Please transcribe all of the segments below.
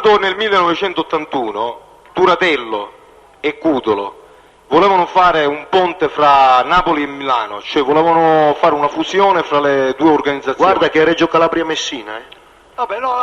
quando nel 1981 Turatello e Cutolo volevano fare un ponte fra Napoli e Milano, cioè volevano fare una fusione fra le due organizzazioni. Guarda che è Reggio Calabria Messina, Vabbè, no,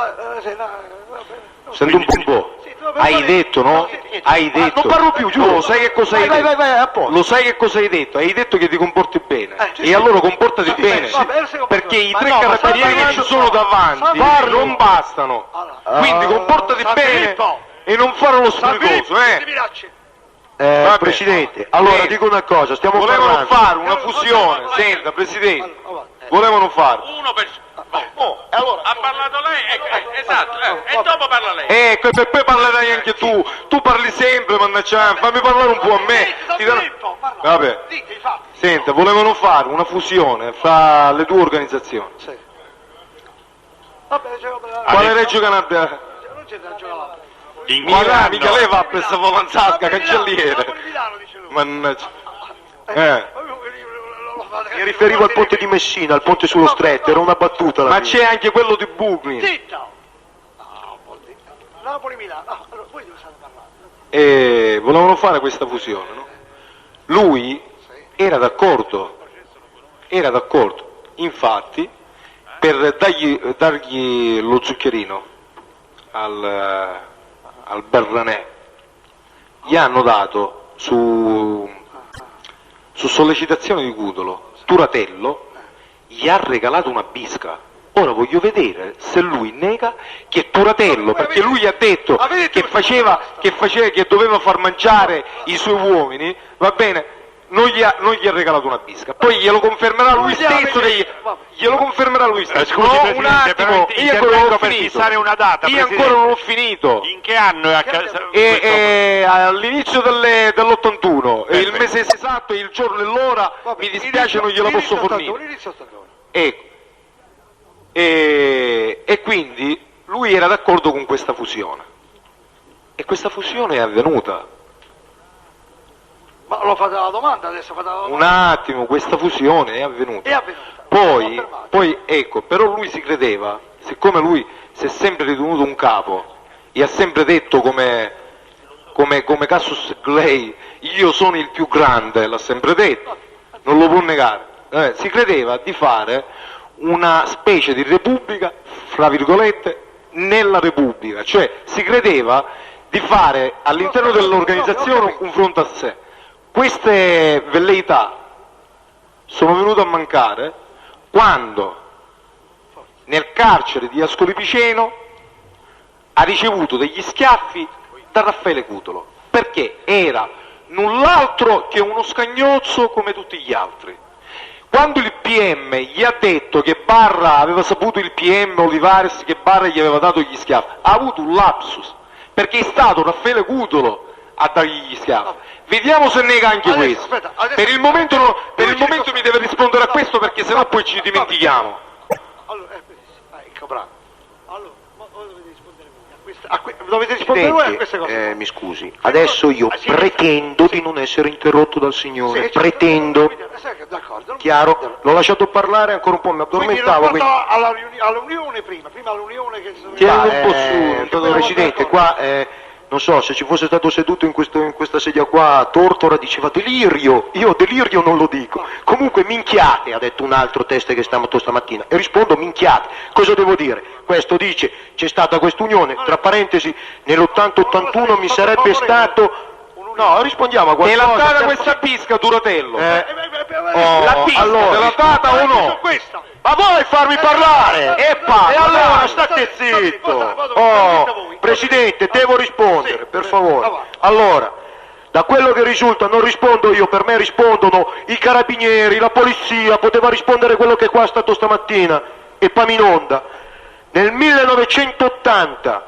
Senti un po'. Sì, Hai detto, no? Hai detto. non parlo più, giuro. Lo sai che cosa hai detto? Vai, a posto. Lo sai che cosa hai detto? Hai detto che ti comporti bene. Sì, E sì. allora comportati Sì, bene. vabbè, sì, Perché i ma tre no, ma carabinieri che Sanfilippo, ci sono davanti Sanfilippo. non bastano. Allora, Quindi comportati bene Sanfilippo. e non fare lo sprecoso, ti minacci. Vabbè. Presidente, allora Senti, dico una cosa, stiamo volevano parlando. fare una fusione, senta Presidente, volevano fare. Uno per... allora, Ha parlato lei, esatto, e dopo parla lei. Ecco, e poi parlerai anche tu parli sempre, mannaggia, fammi parlare un po' a me. Ti danno- Vabbè, senta, volevano fare una fusione fra le due organizzazioni. Vabbè, Quale Reggio Calabria? non c'è da giocare. In Mica lei va per Savolanzasca, cancelliere. Mannaggia. mi riferivo al ponte di Messina, al ponte sullo Stretto, era una battuta la Ma mia. c'è anche quello di Bugni. Zitto! Napoli-Milano, allora voi dove state parlando? E volevano fare questa fusione, no? Lui era d'accordo, infatti per dargli lo zuccherino al Berranè gli hanno dato su sollecitazione di Cutolo, Turatello gli ha regalato una bisca. Ora voglio vedere se lui nega che Turatello, perché lui ha detto che doveva far mangiare i suoi uomini, va bene, non gli ha regalato una bisca. Poi glielo confermerà lui stesso. Glielo confermerà lui stesso. Scusi, No, Presidente, un attimo, però io ancora non intervengo ho per finito. fissare una data, Io Presidente. ancora non ho finito. In che anno è accaduto? All'inizio dell'81, il mese esatto, il giorno e l'ora, mi dispiace, non glielo posso fornire. Inizio 81. Ecco. E quindi lui era d'accordo con questa fusione. E questa fusione è avvenuta. Ma lo fate la domanda adesso? Fate la domanda. Un attimo, questa fusione è avvenuta. È avvenuta. Poi ecco, però lui si credeva, siccome lui si è sempre ritenuto un capo e ha sempre detto come Cassius Clay, io sono il più grande, l'ha sempre detto, non lo può negare, si credeva di fare una specie di repubblica, fra virgolette, nella repubblica, cioè si credeva di fare all'interno dell'organizzazione un fronte a sé. Queste velleità sono venute a mancare quando nel carcere di Ascoli Piceno ha ricevuto degli schiaffi da Raffaele Cutolo, perché era null'altro che uno scagnozzo come tutti gli altri. Quando il PM gli ha detto che Barra aveva saputo, il PM Olivares, che Barra gli aveva dato gli schiaffi, ha avuto un lapsus, perché è stato Raffaele Cutolo a dargli gli schiaffi. Vediamo se nega anche questo. Per il momento mi deve rispondere a questo, perché sennò poi ci dimentichiamo. Allora, ecco, bravo. Allora, ma voi dovete rispondere voi dovete rispondere voi a queste cose. Mi scusi, adesso io pretendo di non essere interrotto dal signore, Sì, pretendo, D'accordo. chiaro? L'ho lasciato parlare ancora un po', mi addormentavo, Quindi quindi... all'unione prima all'unione che... Tieni un po' su. Presidente, qua, non so, se ci fosse stato seduto in questa sedia qua, Tortora diceva delirio, io delirio non lo dico. Comunque minchiate, ha detto un altro teste che stamattina, e rispondo minchiate. Cosa devo dire? Questo dice, c'è stata quest'unione, tra parentesi, nell'80-81 mi sarebbe stato... No, rispondiamo a Te qualcosa. l'ha data questa pisca, Turatello? La pisca, allora, te l'ha data o no? Ma vuoi farmi parlare? E parla, E allora dai. state zitto. voi. Presidente, devo rispondere, Sì, per favore. avanti. Allora, da quello che risulta non rispondo io, per me rispondono i carabinieri, la polizia, poteva rispondere quello che qua è stato stamattina, e Paminonda. Nel 1980,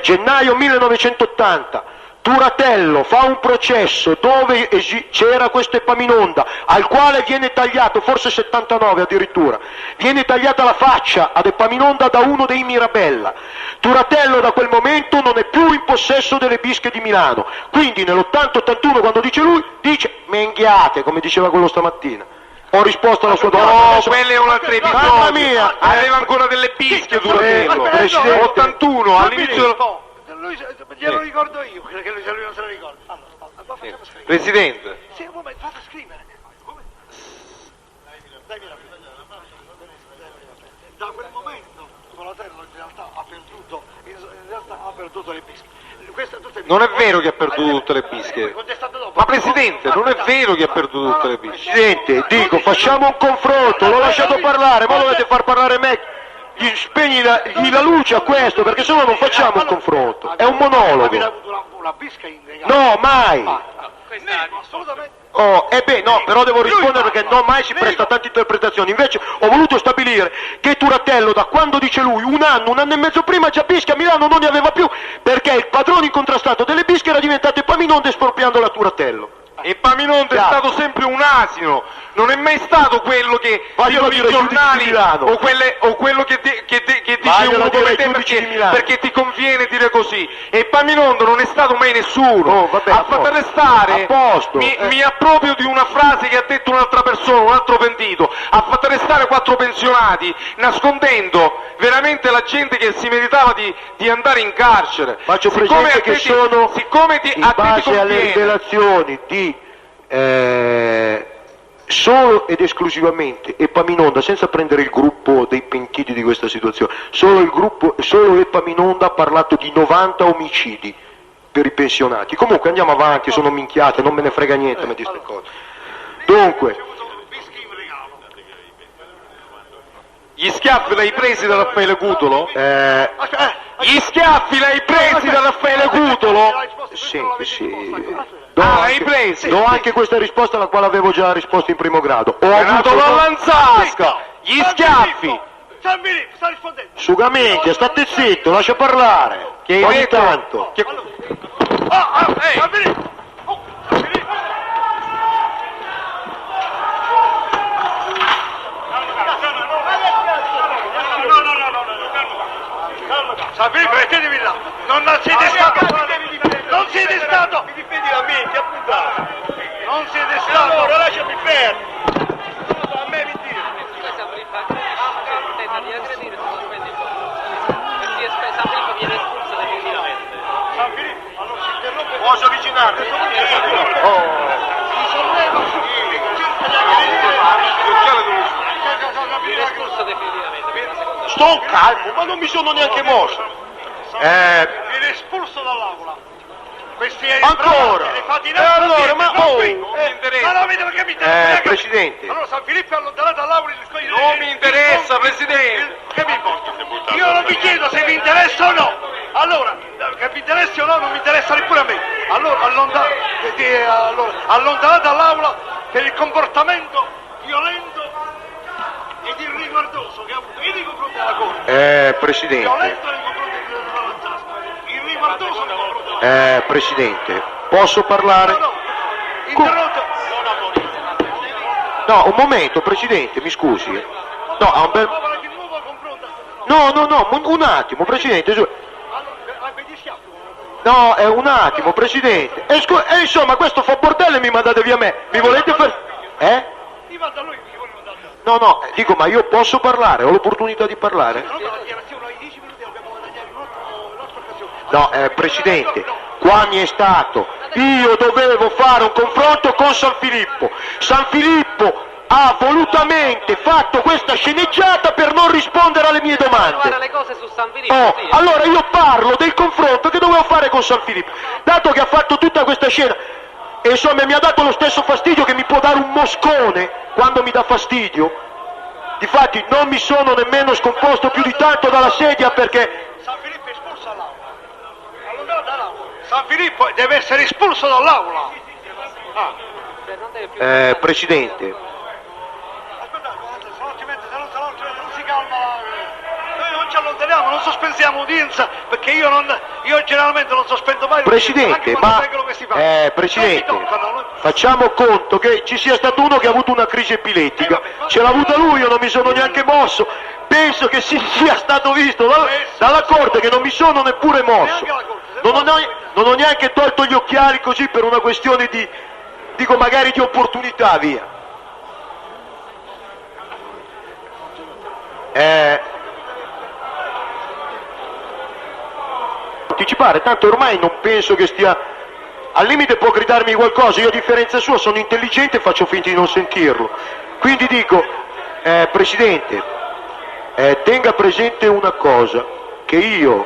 gennaio 1980, Turatello fa un processo dove c'era questo Epaminonda, al quale viene tagliato, forse 79 addirittura, viene tagliata la faccia ad Epaminonda da uno dei Mirabella. Turatello da quel momento non è più in possesso delle bische di Milano, quindi nell'80-81 quando dice lui, dice menghiate, come diceva quello stamattina. ho risposto alla sua domanda. No, Adesso- quella è un'altra Mamma episodio. mia! Aveva ancora delle bische Duratello. Presidente. 81 all'inizio. Glielo ricordo io, perché lui non se lo ricorda. Allora, ma facciamo scrivere. Presidente, Sì, un momento, fate scrivere. Come? Dammi la penna. Da quel momento Donatello in realtà ha perduto le bische. non è vero che ha perduto tutte le bische. Ma Presidente, non è vero che ha perduto tutte le bische. Presidente, dico, facciamo un confronto, l'ho lasciato parlare, ma dovete far parlare me. Spegni la luce a questo, perché sennò non facciamo un confronto. È un monologo. Avete avuto una bisca in regalo? No, mai. Assolutamente. Oh, no, però devo rispondere perché no, mai si presta a tante interpretazioni. Invece ho voluto stabilire che Turatello, da quando dice lui, un anno e mezzo prima già bische a Milano non ne aveva più, perché il padrone incontrastato delle bische era diventato Epaminonda espropriando la Turatello. Epaminonda è stato sempre un asino, non è mai stato quello che Vaglielo dicono i dire ai giudici giornali di Milano. o quello che dice Vaglielo uno dire come ai te giudici di Milano. perché ti conviene dire così. Epaminonda non è stato mai nessuno. Oh, vabbè, ha a fatto posto. arrestare, A posto. mi approprio di una frase che ha detto un'altra persona, un altro pentito, ha fatto arrestare 4 pensionati nascondendo veramente la gente che si meritava di andare in carcere. Faccio Siccome presente a te che ti- sono siccome ti, in a te ti base alle conviene. rivelazioni di solo ed esclusivamente Epaminonda, senza prendere il gruppo dei pentiti di questa situazione, solo Epaminonda ha parlato di 90 omicidi per i pensionati. Comunque andiamo avanti, sono minchiate, non me ne frega niente a me di queste cose. Dunque, Gli schiaffi l'hai presi da Raffaele Cutolo? Gli schiaffi l'hai presi da Raffaele Cutolo? senti, sì. L'hai presi? Do anche questa risposta alla quale avevo già risposto in primo grado. Ho Renato avuto Vallanzasca! Gli schiaffi! San Filippo, sta rispondendo. Sugaminchia, state zitto, lascia parlare. Che hai Ogni detto? tanto. Che- San Filippo! Oh, San Filippo! San Filippo, mettetevi là! Non siete stato! Non siete stato! Mi difendi da me, ti appuntato! Non siete stato! Allora lasciami fermo! A me mi dire! San Filippo, allora si interrompe. Posso avvicinarmi? Si solleva. Sto calmo, ma non mi sono neanche mosso. Viene espulso dall'aula. Questi Ancora? Allora, ma non mi Ma interessa. no, vedi perché mi interessa? Presidente. Allora San Filippo è allontanato dall'aula. Non mi interessa, Presidente! Che mi importa? Io non vi chiedo se vi interessa o no. Allora, che vi interessi o no, non mi interessa neppure a me. Allora, allontanato dall'aula per il comportamento violento ed irriguardoso che ha avuto nei confronti della Corte. Presidente. Violento nei confronti della Vallanzasca. Irriguardoso nei confronti della Presidente, posso parlare? No, interrotto. No, un momento, Presidente, mi scusi. No, ha un bel... Di nuovo confronta. No, un attimo, Presidente. Allora, vedi schiaffo. No, è un attimo, Presidente. Insomma, questo fa bordello e mi mandate via me. Mi volete far... Mi manda lui, mi vuole mandare. No, dico, ma io posso parlare? Ho l'opportunità di parlare? No, ma la dichiarazione ai 10 minuti dobbiamo guadagnare un'altra occasione. No, Presidente, qua mi è stato. Io dovevo fare un confronto con San Filippo. San Filippo ha volutamente fatto questa sceneggiata per non rispondere alle mie domande. le cose su San Filippo, Oh, sì. allora io parlo del confronto che dovevo fare con San Filippo. Dato che ha fatto tutta questa scena e insomma mi ha dato lo stesso fastidio che mi può dare un moscone quando mi dà fastidio. Difatti non mi sono nemmeno scomposto più di tanto dalla sedia perché... San Filippo è espulso dall'aula. Allontanato dall'aula. San Filippo deve essere espulso dall'aula. Presidente, Aspettate, se non si calma. Noi non ci allontaniamo, non sospensiamo udienza perché io generalmente non sospendo mai l'udienza, Presidente, anche quando ma vengono questi fatti. Presidente, Non mi toccano, no? facciamo conto che ci sia stato uno che ha avuto una crisi epilettica. Ce l'ha avuta lui, io non mi sono neanche mosso. Penso che sia stato visto dalla Corte che non mi sono neppure mosso. Non ho neanche tolto gli occhiali così per una questione di, dico magari di opportunità, via. Anticipare, tanto ormai non penso che stia... Al limite può gridarmi qualcosa, io a differenza sua sono intelligente e faccio finta di non sentirlo. Quindi dico, Presidente, tenga presente una cosa, che io...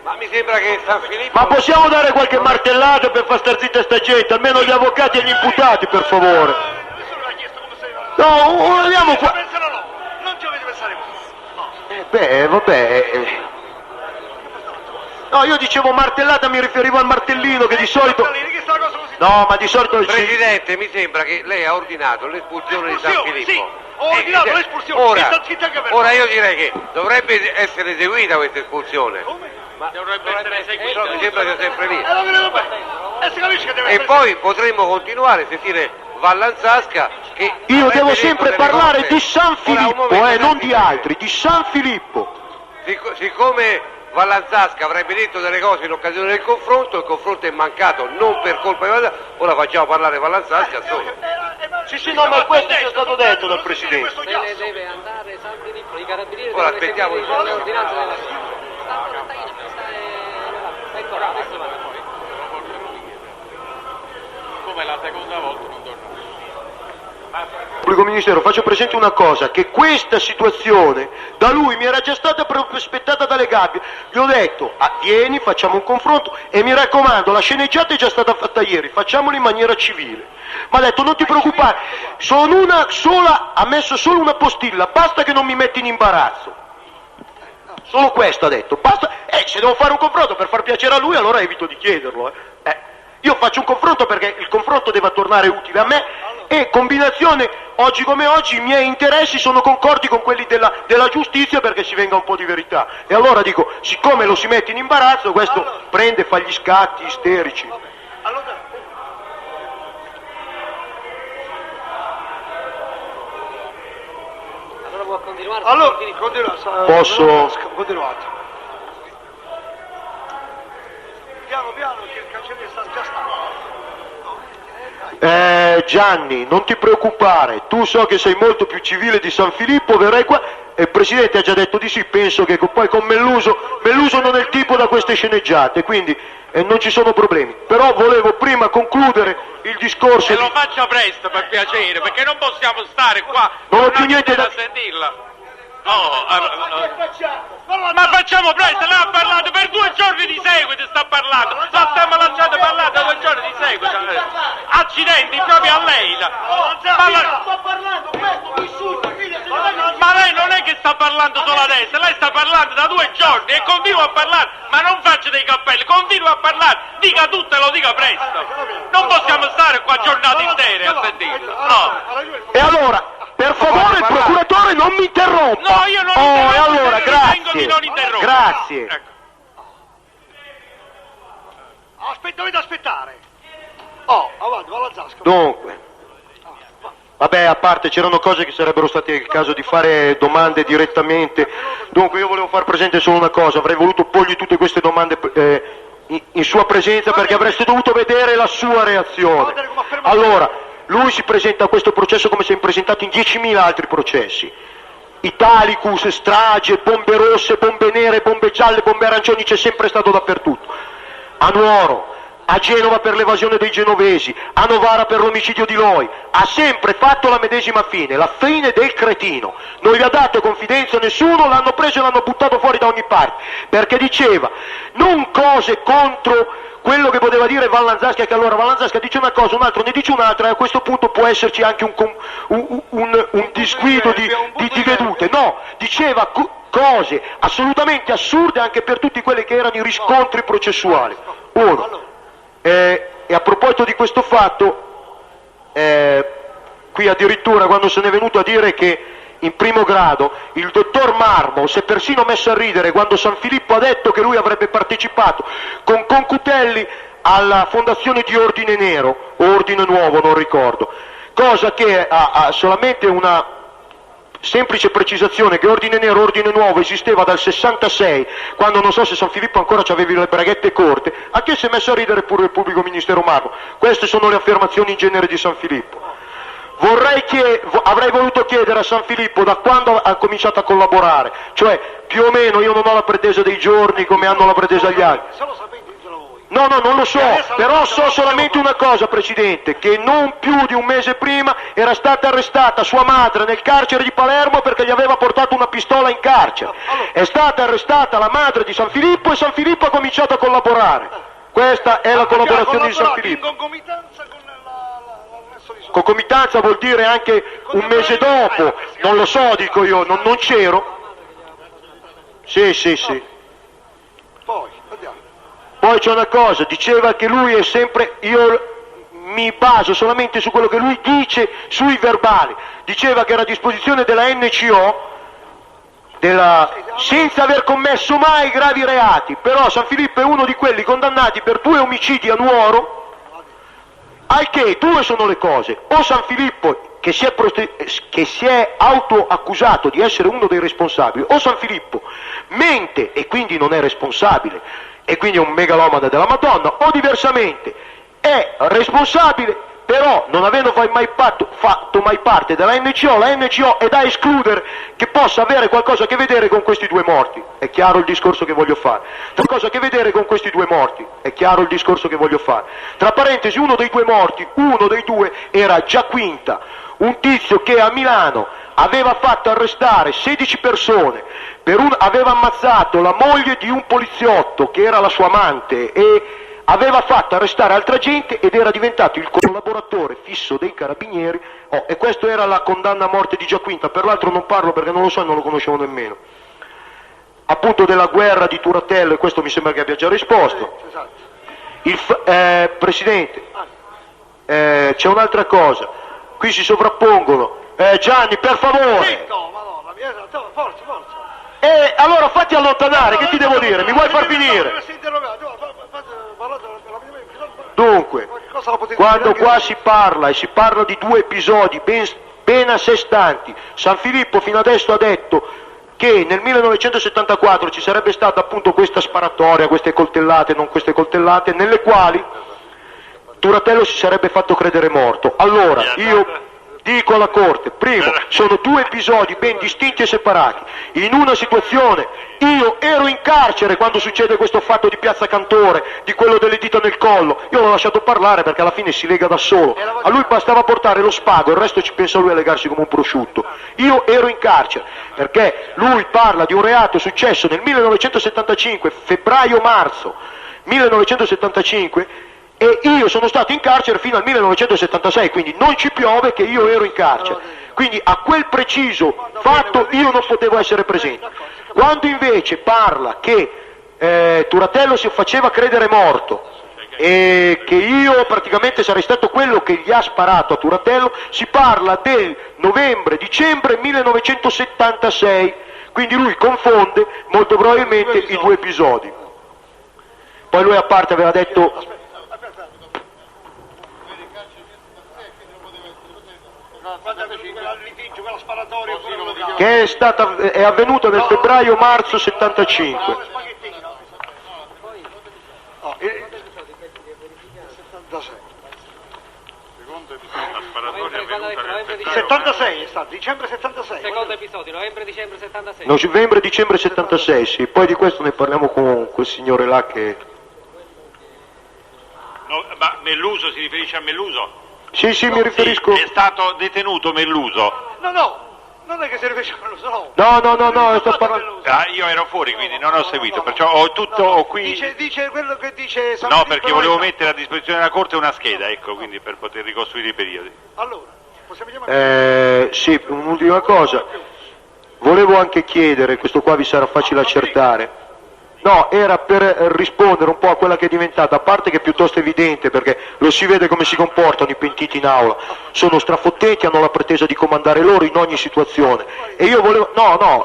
Ma mi sembra che San Filippo... Ma possiamo dare qualche martellata per far star zitta sta gente, almeno gli avvocati e gli imputati, per favore. Nessuno l'ha chiesto come sei. No, andiamo qua... Non ci avete pensare voi. vabbè... No, io dicevo martellata, mi riferivo al martellino che di solito... No, ma di solito... Presidente, mi sembra che lei ha ordinato l'espulsione di San Filippo. Sì, ho ordinato l'espulsione. Ora io direi che dovrebbe essere eseguita questa espulsione. Ma dovrebbe essere eseguita. Mi sembra sia sempre lì. Lo vedo bene. Si capisce che deve E essere... poi potremmo continuare a sentire Vallanzasca che... Io avrebbe devo detto sempre delle parlare cose. di San Ora, un Filippo, momento, non di altri, di San Filippo. Siccome Vallanzasca avrebbe detto delle cose in occasione del confronto, il confronto è mancato non per colpa di Vallanzasca, ora facciamo parlare Vallanzasca solo. Sì, no, ma questo è stato detto dal Presidente. Se ne deve andare San Filippo, i carabinieri Ora devono aspettiamo eseguire il le ordinanze della ecco, adesso va. Come la seconda volta non torna. Pubblico Ministero, faccio presente una cosa, che questa situazione da lui mi era già stata prospettata dalle gabbie. Gli ho detto, vieni, facciamo un confronto e mi raccomando, la sceneggiata è già stata fatta ieri, facciamolo in maniera civile. Mi ha detto, non ti preoccupare, sono una sola, ha messo solo una postilla, basta che non mi metti in imbarazzo. Solo questo ha detto, basta, se devo fare un confronto per far piacere a lui, allora evito di chiederlo. Io faccio un confronto perché il confronto deve tornare utile a me e combinazione, oggi come oggi, i miei interessi sono concordi con quelli della giustizia perché si venga un po' di verità. E allora dico, siccome lo si mette in imbarazzo, questo prende, fa gli scatti isterici. Allora può continuare. Allora, Posso? Continuate. Piano piano che il cancelliere sta già stato. Gianni, non ti preoccupare, tu so che sei molto più civile di San Filippo, verrai qua e il Presidente ha già detto di sì, penso che poi con Melluso non è il tipo da queste sceneggiate, quindi non ci sono problemi. Però volevo prima concludere il discorso... E lo faccia presto per piacere, perché non possiamo stare qua. Non ho più niente da... sentirla. Ma facciamo presto, lei ha parlato per 2 giorni di seguito, sta parlando, la stiamo lasciando parlare da 2 giorni di seguito. Accidenti proprio a lei. Sto parlando, questo mi insulta, Ma lei non è che sta parlando solo adesso, lei sta parlando da 2 giorni e continua a parlare, ma non faccia dei cappelli, continua a parlare, dica tutto e lo dica presto. Non possiamo stare qua giornate intere a sentirlo. No. E allora, per favore il procuratore non mi interrompa. No, io non interrompo, e allora, io ritengo di non interrompere. Grazie. Ecco. Dovete aspettare. Avanti, va alla zasca. Dunque, vabbè, a parte c'erano cose che sarebbero state il caso di fare domande direttamente. Dunque io volevo far presente solo una cosa, avrei voluto porgli tutte queste domande in sua presenza perché avreste dovuto vedere la sua reazione. Allora, lui si presenta a questo processo come si è presentato in 10.000 altri processi. Italicus, strage, bombe rosse, bombe nere, bombe gialle, bombe arancioni, c'è sempre stato dappertutto. A Nuoro, a Genova per l'evasione dei genovesi, a Novara per l'omicidio di Loi, ha sempre fatto la medesima fine, la fine del cretino. Non gli ha dato confidenza a nessuno, l'hanno preso e l'hanno buttato fuori da ogni parte, perché diceva non cose contro quello che poteva dire Vallanzasca, che allora Vallanzasca dice una cosa, un altro ne dice un'altra e a questo punto può esserci anche un disguido di vedute. No, diceva cose assolutamente assurde anche per tutti quelli che erano i riscontri processuali. Uno. E a proposito di questo fatto, qui addirittura quando se n'è venuto a dire che in primo grado il dottor Marmo si è persino messo a ridere quando San Filippo ha detto che lui avrebbe partecipato con Concutelli alla fondazione di Ordine Nero, o Ordine Nuovo, non ricordo, cosa che ha solamente una semplice precisazione che Ordine Nero, Ordine Nuovo esisteva dal 66, quando non so se San Filippo ancora c'avevi le braghette corte, a che si è messo a ridere pure il pubblico ministero Marmo. Queste sono le affermazioni in genere di San Filippo. avrei voluto chiedere a San Filippo da quando ha cominciato a collaborare, cioè più o meno, io non ho la pretesa dei giorni come hanno la pretesa gli altri. Se lo sapete ditelo voi. No, non lo so, però so solamente una cosa, Presidente, che non più di un mese prima era stata arrestata sua madre nel carcere di Palermo perché gli aveva portato una pistola in carcere. È stata arrestata la madre di San Filippo e San Filippo ha cominciato a collaborare. Questa è la collaborazione di San Filippo. In concomitanza con l'arresto di suo. Concomitanza vuol dire anche un mese dopo, non lo so, dico io, non c'ero. Sì. Poi, andiamo. Poi c'è una cosa, diceva che lui è sempre, io mi baso solamente su quello che lui dice sui verbali, diceva che era a disposizione della NCO senza aver commesso mai gravi reati, però San Filippo è uno di quelli condannati per 2 omicidi a Nuoro, al che 2 sono le cose, o San Filippo che si è autoaccusato di essere uno dei responsabili, o San Filippo mente e quindi non è responsabile, e quindi è un megalomane della Madonna, o diversamente è responsabile però non avendo mai fatto mai parte della NCO, la NCO è da escludere che possa avere qualcosa a che vedere con questi 2 morti. È chiaro il discorso che voglio fare. Qualcosa a che vedere con questi 2 morti. È chiaro il discorso che voglio fare. Tra parentesi, uno dei 2 morti, uno dei 2 era Giaquinta, un tizio che a Milano aveva fatto arrestare 16 persone, aveva ammazzato la moglie di un poliziotto che era la sua amante e aveva fatto arrestare altra gente ed era diventato il collaboratore fisso dei carabinieri, e questa era la condanna a morte di Giaquinta. Per l'altro non parlo perché non lo so e non lo conoscevo nemmeno. Appunto della guerra di Turatello, e questo mi sembra che abbia già risposto. Presidente, c'è un'altra cosa, qui si sovrappongono. Gianni, per favore! Madonna mia, forza. Allora fatti allontanare, che ti devo dire? Mi vuoi far finire? Dunque, quando qua si parla di 2 episodi ben a sé stanti, San Filippo fino adesso ha detto che nel 1974 ci sarebbe stata appunto questa sparatoria, queste coltellate, non queste coltellate, nelle quali Turatello si sarebbe fatto credere morto. Allora, io dico alla Corte, primo, sono 2 episodi ben distinti e separati. In una situazione io ero in carcere quando succede questo fatto di Piazza Cantore, di quello delle dita nel collo, io l'ho lasciato parlare perché alla fine si lega da solo, a lui bastava portare lo spago, il resto ci pensa lui a legarsi come un prosciutto. Io ero in carcere perché lui parla di un reato successo nel 1975, febbraio-marzo 1975, e io sono stato in carcere fino al 1976, quindi non ci piove che io ero in carcere. Quindi a quel preciso fatto io non potevo essere presente. Quando invece parla che Turatello si faceva credere morto e che io praticamente sarei stato quello che gli ha sparato a Turatello, si parla del novembre-dicembre 1976, quindi lui confonde molto probabilmente i 2 episodi. Poi lui a parte aveva detto... che è avvenuta nel febbraio-marzo 75. Novembre, 76 è stato, dicembre 76. Secondo episodio, novembre-dicembre 76. Novembre-dicembre 76, sì, poi di questo ne parliamo con quel signore là che... No, ma Melluso, si riferisce a Melluso? Sì, mi riferisco... Sì, è stato detenuto Melluso? No, non è che si riferisce a quello, No, sto parlando... Io ero fuori, quindi non ho seguito, perciò ho tutto qui... Dice quello che dice San No, Filippo, perché volevo mettere a disposizione della Corte una scheda, ecco, quindi per poter ricostruire i periodi. Allora, possiamo chiamare... Sì, un'ultima cosa. Volevo anche chiedere, questo qua vi sarà facile accertare. No, era per rispondere un po' a quella che è diventata, a parte che è piuttosto evidente perché lo si vede come si comportano i pentiti in aula, sono strafottenti, hanno la pretesa di comandare loro in ogni situazione, e io volevo,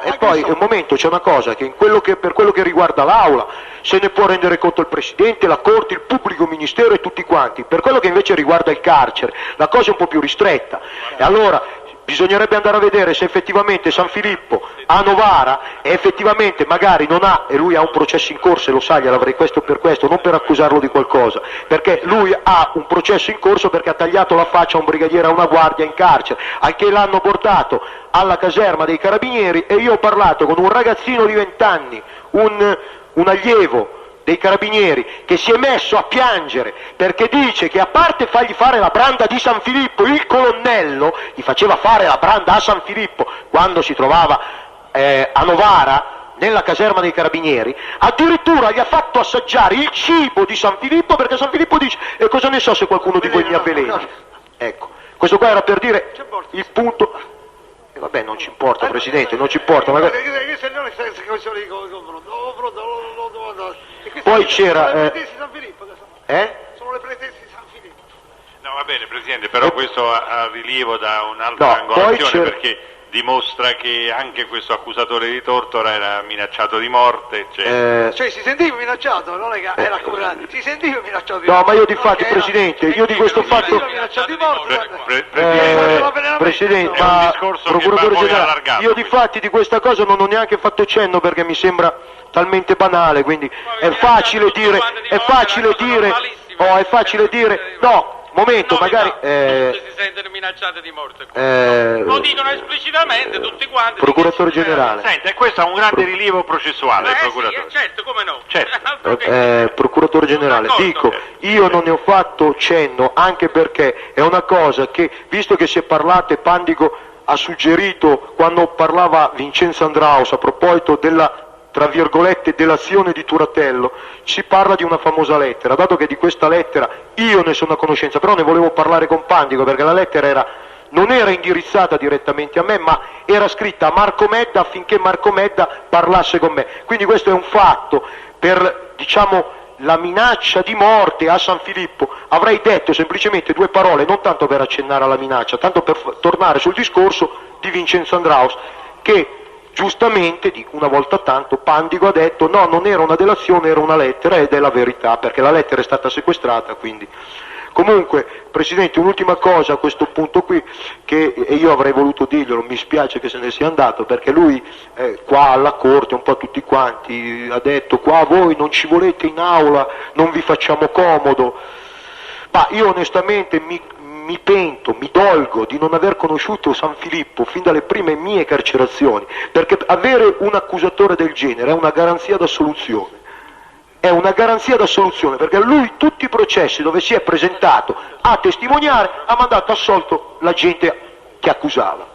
e poi un momento, c'è una cosa, che, per quello che riguarda l'aula se ne può rendere conto il Presidente, la Corte, il pubblico ministero e tutti quanti, per quello che invece riguarda il carcere la cosa è un po' più ristretta, e allora bisognerebbe andare a vedere se effettivamente San Filippo a Novara e effettivamente magari non ha, e lui ha un processo in corso e lo sa, gliel'avrei questo per questo, non per accusarlo di qualcosa, perché lui ha un processo in corso perché ha tagliato la faccia a un brigadiere, a una guardia in carcere, anche l'hanno portato alla caserma dei carabinieri e io ho parlato con un ragazzino di 20 anni, un allievo dei carabinieri che si è messo a piangere perché dice che a parte fargli fare la branda di San Filippo, il colonnello gli faceva fare la branda a San Filippo quando si trovava a Novara nella caserma dei carabinieri, addirittura gli ha fatto assaggiare il cibo di San Filippo perché San Filippo dice e cosa ne so se qualcuno di voi mi avvelena. Ecco, questo qua era per dire il punto. Vabbè, non ci importa, Presidente, non ci importa. Magari... Poi c'era... Sono le pretese di San Filippo. Sono le pretese di San Filippo. No, va bene, Presidente, però questo ha rilievo da un'altra No, poi angolazione c'era- perché dimostra che anche questo accusatore di Tortora era minacciato di morte. Cioè... Cioè si sentiva minacciato, non è che era accurato, si sentiva minacciato di No, morte. ma io di fatti, Non che era- Presidente, io di questo si sentiva fatto... minacciato di morte, guarda. Presidente, È un ma discorso che Procuratore va poi Generale, allargato, io di questo. fatti di questa cosa non ho neanche fatto cenno perché mi sembra talmente banale, quindi è facile dire, no, momento, magari... tutti si sentono minacciati di morte qua. Lo dicono esplicitamente tutti quanti. Procuratore Generale. Senta, e questo ha un grande rilievo processuale, procuratore. Certo, come no. Certo. Altro che- Procuratore Generale, D'accordo. dico, io non ne ho fatto cenno anche perché è una cosa che, visto che si è parlato e Pandico ha suggerito quando parlava Vincenzo Andraus a proposito della, tra virgolette, delazione di Turatello, si parla di una famosa lettera, dato che di questa lettera io ne sono a conoscenza, però ne volevo parlare con Pandico perché la lettera non era indirizzata direttamente a me, ma era scritta a Marco Medda affinché Marco Medda parlasse con me. Quindi questo è un fatto per, diciamo, la minaccia di morte a San Filippo. Avrei detto semplicemente due parole, non tanto per accennare alla minaccia, tanto per tornare sul discorso di Vincenzo Andraus, che giustamente, dico una volta tanto, Pandico ha detto no, non era una delazione, era una lettera ed è la verità, perché la lettera è stata sequestrata, quindi... Comunque, Presidente, un'ultima cosa a questo punto qui, che io avrei voluto dirglielo, mi spiace che se ne sia andato, perché lui qua alla Corte, un po' a tutti quanti, ha detto qua voi non ci volete in aula, non vi facciamo comodo, ma io onestamente mi pento, mi dolgo di non aver conosciuto San Filippo fin dalle prime mie carcerazioni, perché avere un accusatore del genere è una garanzia d'assoluzione. È una garanzia d'assoluzione perché lui tutti i processi dove si è presentato a testimoniare ha mandato assolto la gente che accusava.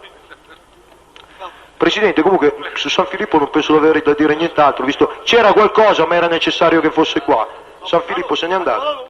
Presidente, comunque su San Filippo non penso di avere da dire nient'altro, visto c'era qualcosa ma era necessario che fosse qua. San Filippo se n'è andato.